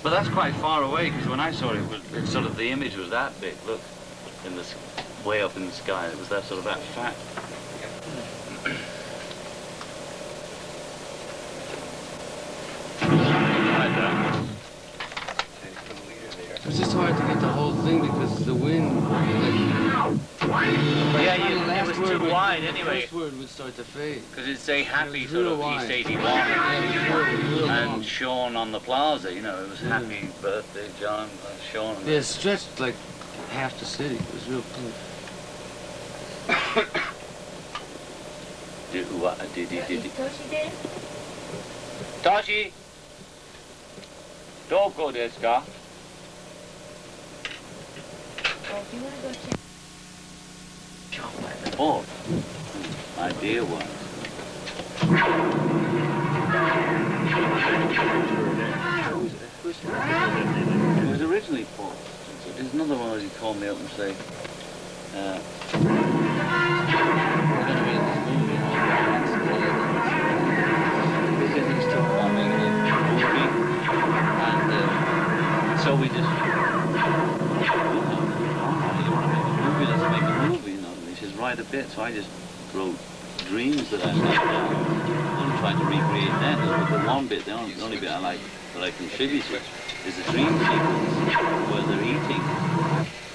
But that's quite far away, because when I saw it, it sort of, the image was that big. Look, in this, way up in the sky, it was that sort of that fat. It's just hard to get the whole thing because the wind. Yeah, it was too wide anyway. The first word would start to fade. Because it'd say happy sort of East 81 and Sean on the plaza, you know, it was happy birthday, John, Sean. Yeah, it stretched like half the city. It was real cool. Did he? Toshi! Doko desu ka? Oh, my dear one. It was originally Paul. There's another one where he called me up and say, we're going to be in this movie, because he's talking about making a movie, and so we just, let's make a movie, you know. And he says, write a bit. So I just wrote dreams that I had down. I'm trying to recreate that. But the one bit, the only bit I like that I contributed is the dream sequence where they're eating,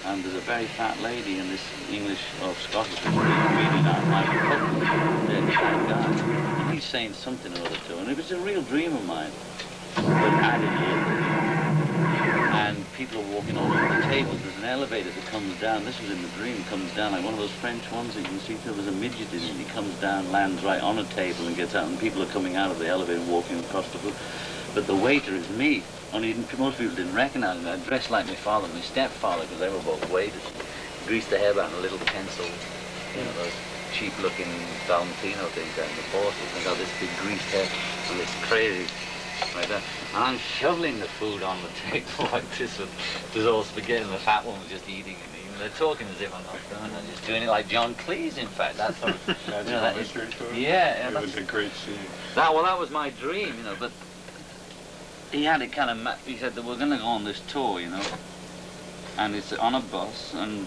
and there's a very fat lady in this English or Scottish really not like a couple, dead fat guy, and he's saying something or other to her, and it was a real dream of mine, but added in. And people are walking all over the tables. There's an elevator that comes down. This was in the dream. Comes down like one of those French ones that you can see. There was a midget in it. He comes down, lands right on a table, and gets out. And people are coming out of the elevator, walking across the room. But the waiter is me. Only most people didn't recognize me. I dressed like my father, my stepfather, because they were both waiters. Greased the hairband, a little pencil, you know, those cheap-looking Valentino things out in the bottles. And got this big greased hair and this crazy. Like that. And I'm shoveling the food on the table like this with there's all spaghetti and the fat one was just eating it. Even they're talking as if I'm not doing it. I'm just doing it like John Cleese, in fact. That's sort of, you know, that is, yeah, it was a great scene. That was my dream, you know, but he had it kind of, he said that we're going to go on this tour, you know, and it's on a bus, and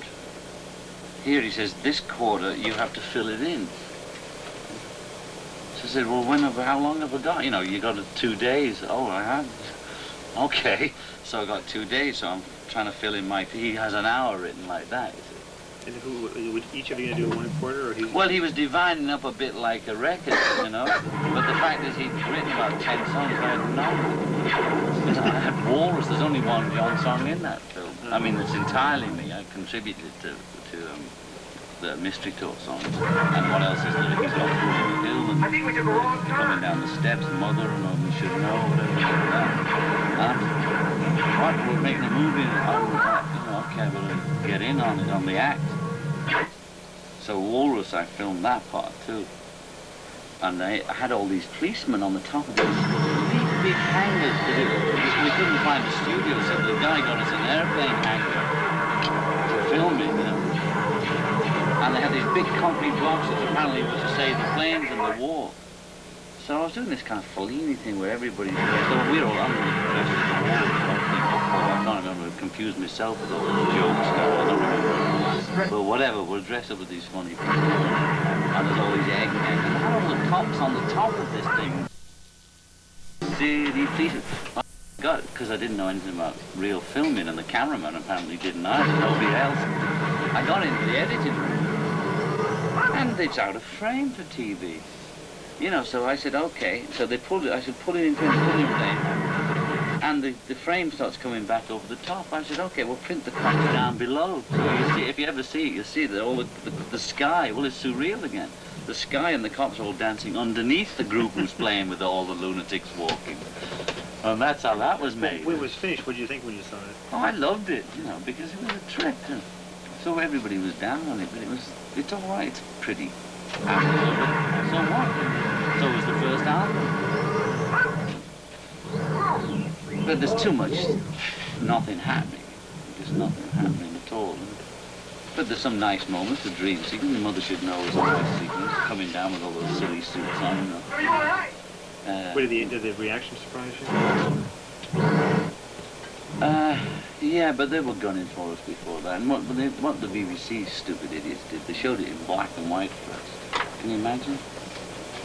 here he says, this quarter you have to fill it in. So I said, well, how long have I got? You know, you got 2 days. Oh, I have. Okay. So I got 2 days, so I'm trying to fill in he has an hour written like that, you see. And would each of you do one quarter, or he? Well, he was dividing up a bit like a record, you know. But the fact is he'd written about 10 songs, I had none. I had Walrus, there's only one John song in that film. I mean, it's entirely me. I contributed to the Mystery Tour songs. And what else is there? He's got Through the Hill and Coming Down the Steps, Mother, and We Should Know, whatever like that. What? We're making a movie? Okay, we'll get in on it, on the act. So Walrus, I filmed that part too. And I had all these policemen on the top of these big hangars. We couldn't find a studio, so the guy got us an airplane hangar to film it, you know. And they had these big concrete blocks that apparently were to save the planes in the war. So I was doing this kind of Fellini thing where everybody's dressed up. We're all dressed as the war. I can't remember, I confused myself with all the jokes. I don't remember. But whatever, we're dressed up with these funny people. And there's all these eggheads. And I had all the cops on the top of this thing. City police. I got it because I didn't know anything about real filming, and the cameraman apparently didn't either. Nobody else. I got into the editing room. And it's out of frame for TV. You know, so I said, okay. So they pulled it, I said, put it into a printing frame. And the frame starts coming back over the top. I said, okay, we'll print the cops down below. So you see, if you ever see it, you'll see that all the sky, well, it's surreal again. The sky and the cops are all dancing underneath the group who's playing with all the lunatics walking. And that's how that was made. When it was finished, what did you think when you saw it? Oh, I loved it, you know, because it was a trip. So everybody was down on it, but it's all right. It's pretty. So what? So was the first album. But there's too much nothing happening. There's nothing happening at all. But there's some nice moments, the dream sequence. The Mother Should Know is a nice sequence, coming down with all those silly suits on, you know. Did the reaction surprise you? Yeah, but they were gunning for us before that. And what the BBC stupid idiots did, they showed it in black and white first. Can you imagine?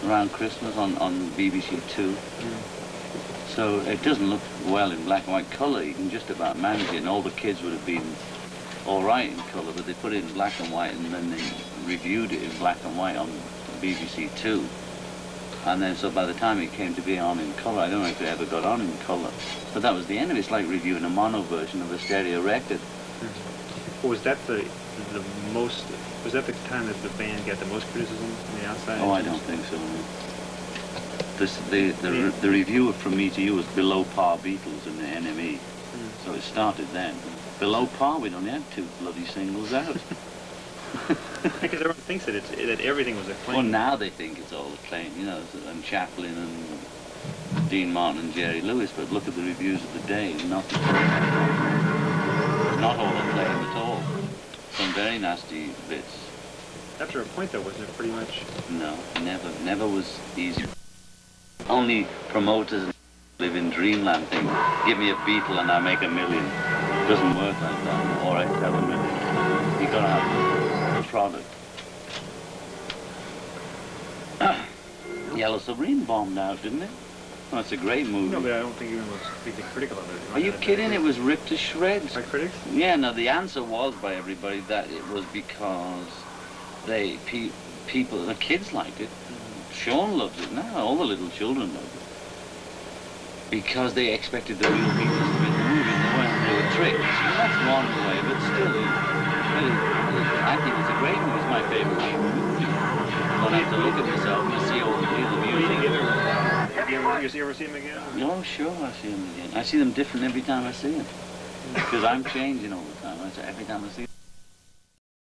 Around Christmas on BBC Two. Mm. So it doesn't look well in black and white colour. You can just about manage it, and all the kids would have been all right in colour, but they put it in black and white, and then they reviewed it in black and white on BBC Two. And then, so by the time it came to be on in colour, I don't know if it ever got on in colour, but that was the end of it. It's like reviewing a mono version of a stereo record. Well, was that the most? Was that the time that the band got the most criticism from the outside? Oh, I don't think so. The reviewer from Me to You was Below Par Beatles and the NME, so it started then. Below Par, we'd only had 2 bloody singles out. Because everyone thinks that that everything was acclaimed. Well, now they think it's all acclaimed, you know, and Chaplin and Dean Martin and Jerry Lewis, but look at the reviews of the day, not all acclaimed at all. Some very nasty bits. After a point, though, wasn't it pretty much? No, never was easy. Only promoters live in dreamland think, give me a Beatle and I make $1 million. It doesn't work like that, or I sell $1 million. You gotta have a product. Yellow Submarine bombed out, didn't it? Well, it's a great movie. No, but I don't think anyone was particularly critical of it. Are you kidding? It was ripped to shreds. By critics? Yeah, no, the answer was by everybody that it was because people, the kids liked it. Sean loves it now, all the little children love it. Because they expected the real Beatles to be in the movie and they were tricked. And that's one way, but still, I think it's a great movie. It's my favourite movie. I have to look at myself and see all the music. Have you ever see them again? Oh, sure, I see them again. I see them different every time I see them. Because I'm changing all the time. Every time I see them.